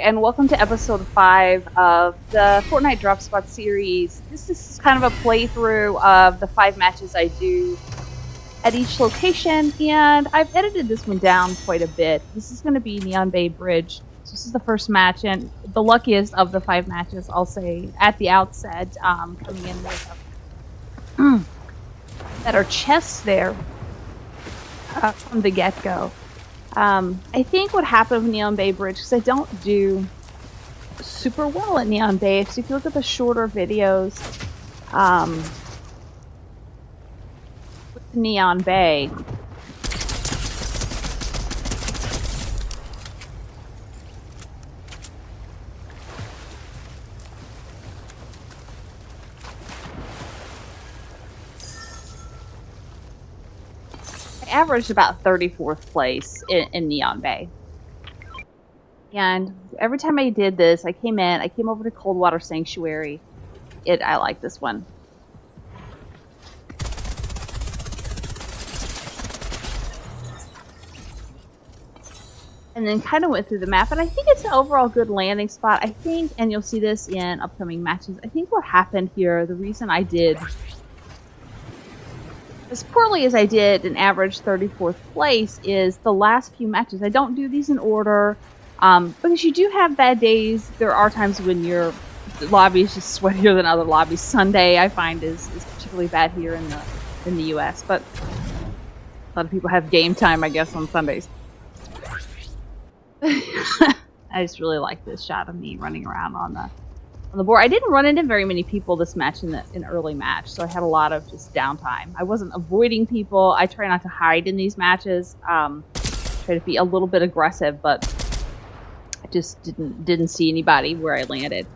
And welcome to episode 5 of the Fortnite Drop Spot Series. This is kind of a playthrough of the 5 matches I do at each location, and I've edited this one down quite a bit. This is going to be Neon Bay Bridge. So this is the first match, and the luckiest of the 5 matches, I'll say, at the outset, coming in with that are chests there from the get-go. I think what happened with Neon Bay Bridge, because I don't do super well at Neon Bay, so if you look at the shorter videos with Neon Bay, I averaged about 34th place in Neon Bay. And every time I did this, I came over to Coldwater Sanctuary. I like this one. And then kind of went through the map, and I think it's an overall good landing spot. I think, and you'll see this in upcoming matches, I think what happened here, the reason I did as poorly as I did and average 34th place is the last few matches. I don't do these in order. Because you do have bad days. There are times when your lobby is just sweatier than other lobbies. Sunday, I find, is particularly bad here in the US, but a lot of people have game time, I guess, on Sundays. I just really like this shot of me running around on the board. I didn't run into very many people this match in early match, so I had a lot of just downtime. I wasn't avoiding people. I try not to hide in these matches. Try to be a little bit aggressive, but I just didn't see anybody where I landed.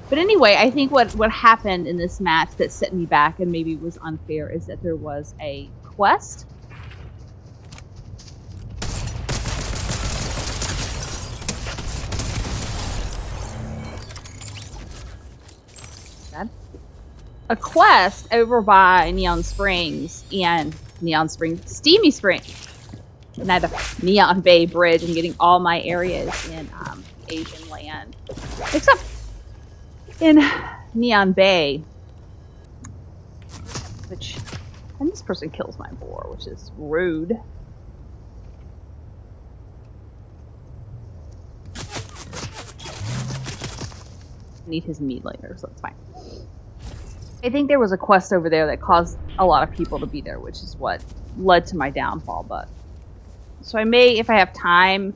But anyway, I think what happened in this match that set me back and maybe was unfair is that there was a quest. A quest over by Steamy Springs. And at the Neon Bay Bridge and getting all my areas in Asian land. Except in Neon Bay. And this person kills my boar, which is rude. I need his meat later, so it's fine. I think there was a quest over there that caused a lot of people to be there, which is what led to my downfall, but... So I may, if I have time,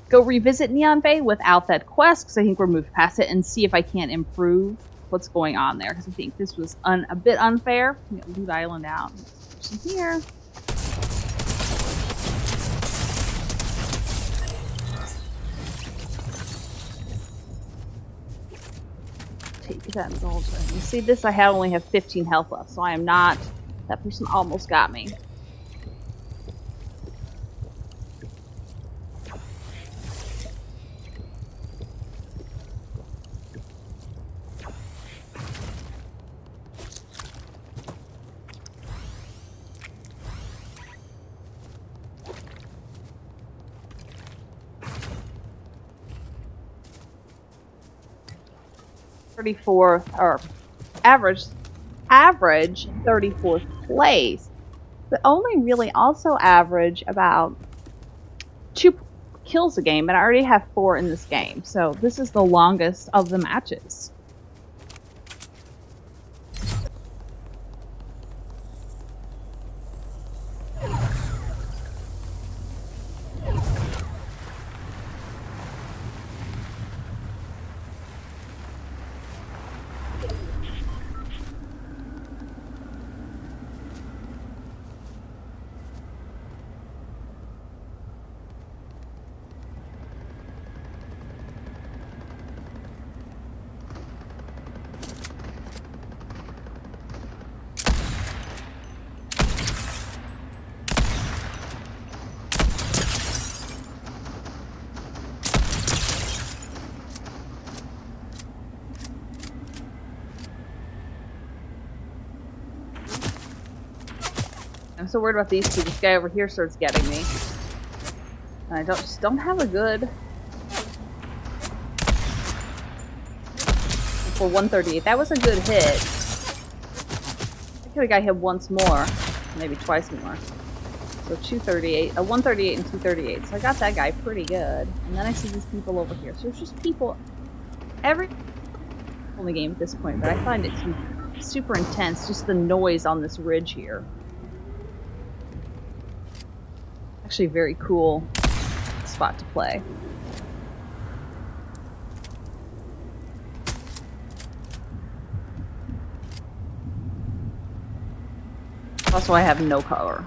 go revisit Neon Bay without that quest, because I think we're moved past it, and see if I can't improve what's going on there, because I think this was a bit unfair. Get Loot Island out. There's some here. Take that indulgence. You see this? I only have 15 health left, so I am not... That person almost got me. Average 34th place, but only really also average about 2 kills a game, and I already have 4 in this game, so this is the longest of the matches. I'm so worried about these two. This guy over here starts getting me. And I just don't have a good for 138. That was a good hit. I could have got hit once more, maybe twice more. So 238, 138 and 238. So I got that guy pretty good. And then I see these people over here. So there's just people every in the game at this point, but I find it super intense, just the noise on this ridge here. Actually a very cool spot to play. Also, I have no color.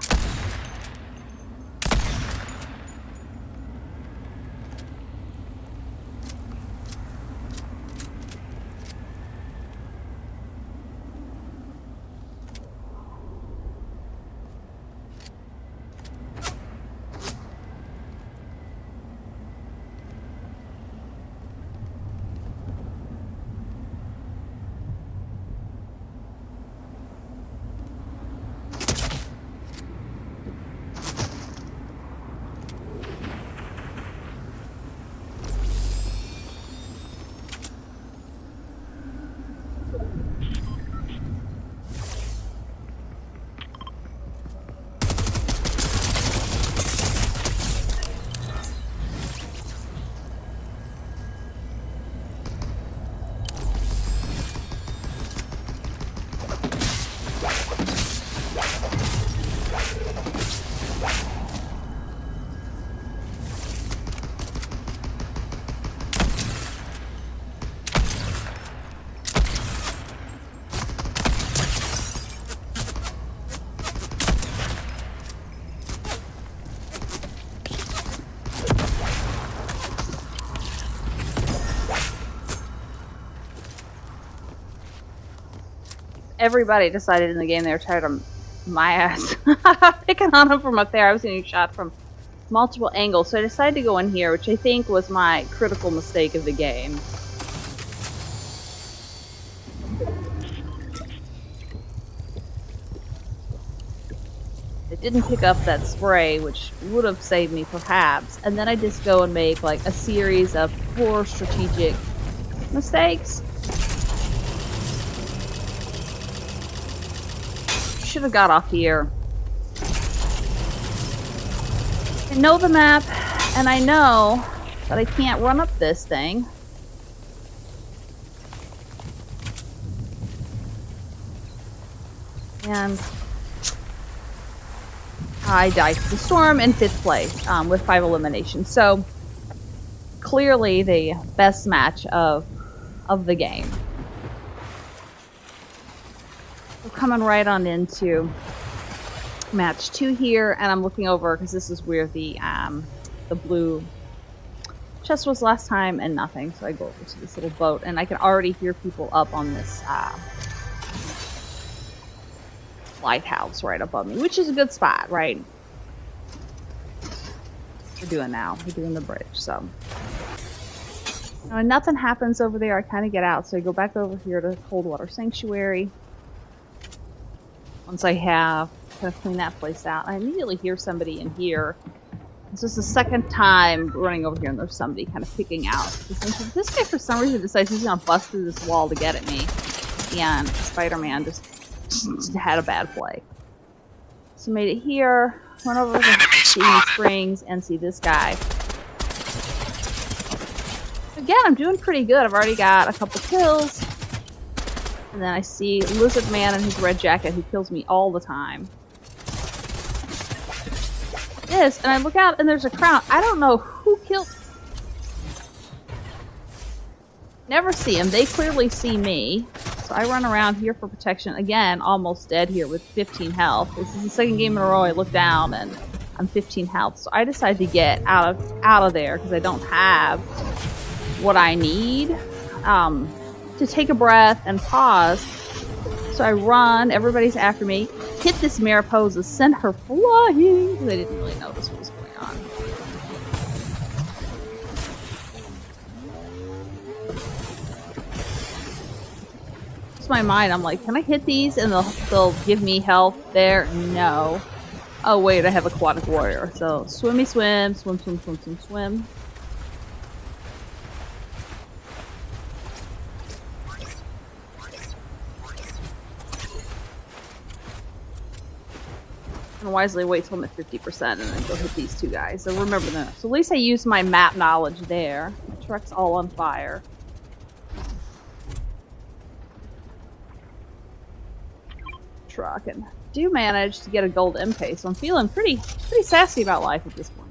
Everybody decided in the game they were tired of my ass picking on them from up there. I was getting shot from multiple angles, so I decided to go in here, which I think was my critical mistake of the game. I didn't pick up that spray, which would have saved me perhaps, and then I just go and make like a series of poor strategic mistakes. Should have got off here. I know the map, and I know that I can't run up this thing. And I died to the storm in 5th place with 5 eliminations. So clearly the best match of the game. We're coming right on into match 2 here, and I'm looking over because this is where the blue chest was last time, and nothing. So I go over to this little boat, and I can already hear people up on this lighthouse right above me, which is a good spot, right? We're doing now. We're doing the bridge, so. Now, when nothing happens over there, I kind of get out, so I go back over here to Coldwater Sanctuary. Once I have kind of cleaned that place out, I immediately hear somebody in here. This is the second time running over here, and there's somebody kind of picking out. This guy, for some reason, decides he's going to bust through this wall to get at me. And Spider-Man just had a bad play. So made it here, run over to Seeing Springs, and see this guy. Again, I'm doing pretty good. I've already got a couple kills. And then I see Lizard Man in his red jacket who kills me all the time. Yes, and I look out and there's a crown. I don't know who killed. Never see him. They clearly see me. So I run around here for protection. Again, almost dead here with 15 health. This is the second game in a row I look down and I'm 15 health. So I decide to get out of there because I don't have what I need. To take a breath and pause. So I run, everybody's after me, hit this Mariposa, send her flying, because I didn't really notice what was going on. It's my mind, I'm like, can I hit these and they'll give me health there? No. Oh wait, I have Aquatic Warrior. So swimmy swim, swim, swim, swim, swim, swim. And wisely wait till I'm at 50% and then go hit these two guys. So remember that. So at least I used my map knowledge there. My truck's all on fire. Truck, and do manage to get a gold MK, so I'm feeling pretty sassy about life at this point.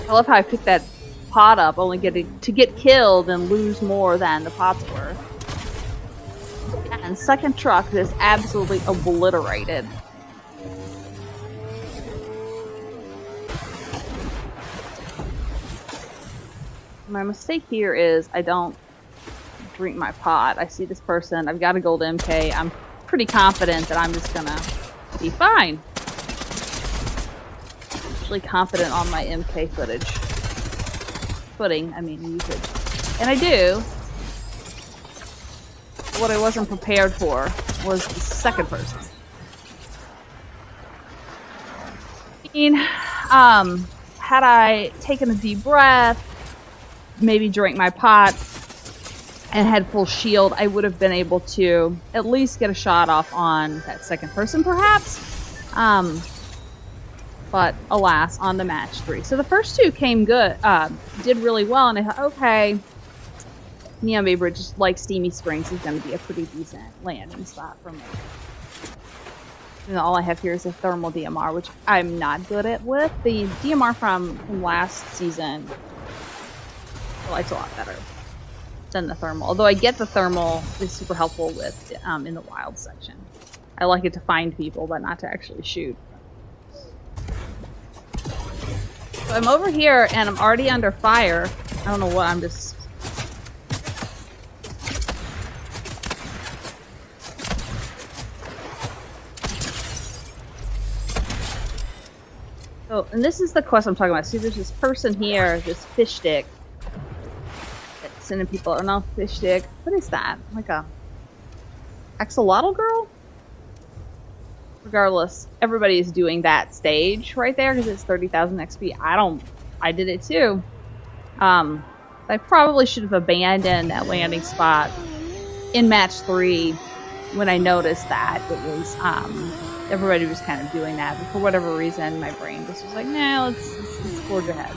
I love how I picked that pot up, only to get killed and lose more than the pot's worth. And second truck is absolutely obliterated. My mistake here is I don't drink my pot. I see this person, I've got a gold MK, I'm pretty confident that I'm just gonna be fine. Really confident on my MK usage. And I do. What I wasn't prepared for was the second person. I mean, had I taken a deep breath, maybe drank my pot, and had full shield, I would have been able to at least get a shot off on that second person, perhaps. But alas, on the match 3. So the first two came good, did really well, and I thought, okay, Neon Bay Bridge, like Steamy Springs, is going to be a pretty decent landing spot for me. And all I have here is a thermal DMR, which I'm not good at with. The DMR from last season I liked a lot better than the thermal. Although I get the thermal is super helpful with in the wild section. I like it to find people, but not to actually shoot. So I'm over here and I'm already under fire. I don't know what, I'm just... So, and this is the quest I'm talking about. See, there's this person here, this fish stick, that's sending people, or no, fish stick. What is that? Like a axolotl girl? Regardless, everybody is doing that stage right there because it's 30,000 XP. I did it too. I probably should have abandoned that landing spot in match 3 when I noticed that it was, everybody was kind of doing that. But for whatever reason, my brain just was like, nah, let's forge ahead.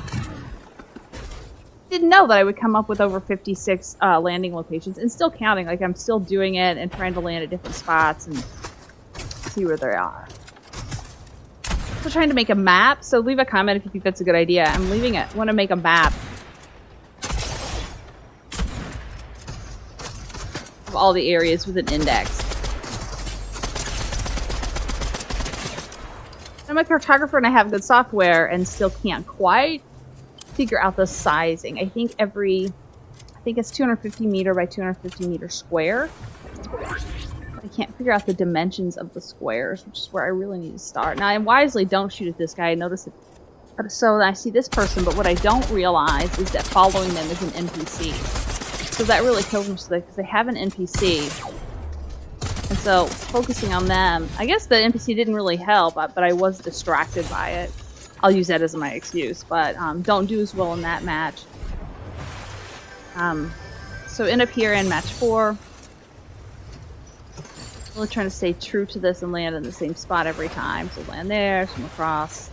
Didn't know that I would come up with over 56 landing locations and still counting. Like, I'm still doing it and trying to land at different spots and see where they are. So trying to make a map. So leave a comment if you think that's a good idea. I'm leaving it. Want to make a map of all the areas with an index. I'm a cartographer and I have good software and still can't quite figure out the sizing. I think it's 250 meter by 250 meter square. I can't figure out the dimensions of the squares, which is where I really need to start. Now, I wisely don't shoot at this guy. I notice it. So I see this person, but what I don't realize is that following them is an NPC. So that really kills me because they have an NPC. And so focusing on them, I guess the NPC didn't really help, but I was distracted by it. I'll use that as my excuse, but don't do as well in that match. So end up here in match 4. Really trying to stay true to this and land in the same spot every time. So land there, swim across.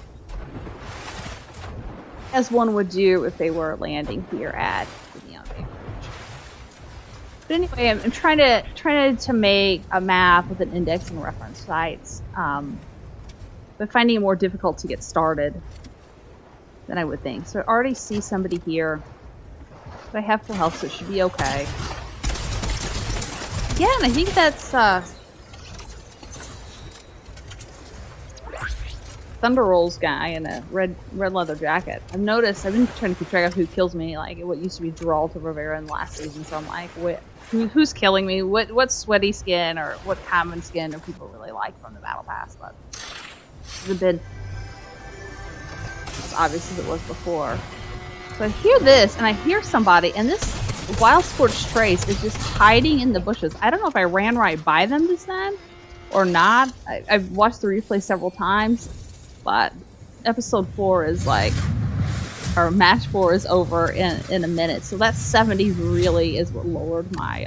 As one would do if they were landing here at the Neon Bay Bridge. But anyway, I'm trying to make a map with an index and reference sites. But finding it more difficult to get started than I would think. So I already see somebody here. But I have full health, so it should be okay. Yeah, and I think that's Thunder Rolls guy in a red leather jacket. I've noticed, I've been trying to keep track of who kills me, like what used to be Geralt of Rivera in the last season, so I'm like, who's killing me? What sweaty skin or what common skin do people really like from the Battle Pass? But there's been obvious as it was before. So I hear this, and I hear somebody, and this Wild Scorched Trace is just hiding in the bushes. I don't know if I ran right by them just then or not. I've watched the replay several times, but episode 4 is like, or match 4 is over in a minute. So that 70 really is what lowered my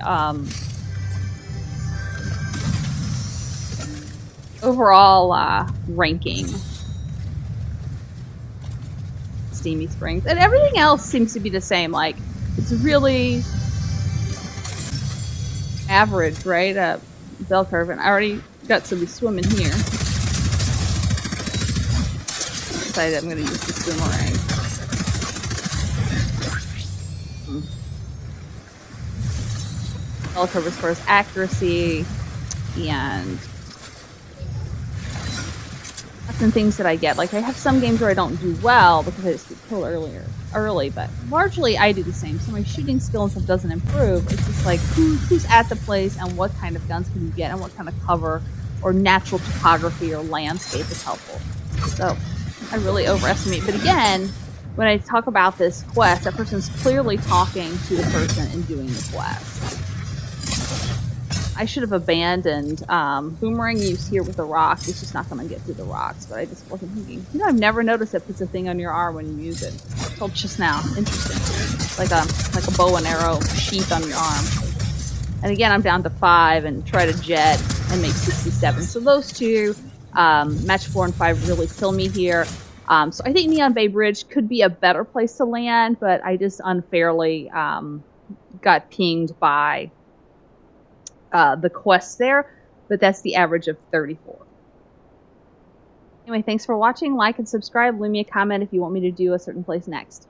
overall ranking. Steamy Springs, and everything else seems to be the same. Like, it's really average, right? Bell curve, and I already got somebody swimming here. Decided I'm going to use this boomerang. Bell curve as far as accuracy and often things that I get. Like, I have some games where I don't do well because I just get killed early, but largely I do the same. So my shooting skill and stuff doesn't improve. It's just like who's at the place and what kind of guns can you get and what kind of cover or natural topography or landscape is helpful. So I really overestimate. But again, when I talk about this quest, that person's clearly talking to the person and doing the quest. I should have abandoned boomerang use here with the rocks. It's just not going to get through the rocks, but I just wasn't thinking. You know, I've never noticed it puts a thing on your arm when you use it. Until just now. Interesting. Like a bow and arrow sheath on your arm. And again, I'm down to 5 and try to jet and make 67. So those two, match 4 and 5 really kill me here. So I think Neon Bay Bridge could be a better place to land, but I just unfairly got pinged by the quest there, but that's the average of 34. Anyway, thanks for watching. Like and subscribe. Leave me a comment if you want me to do a certain place next.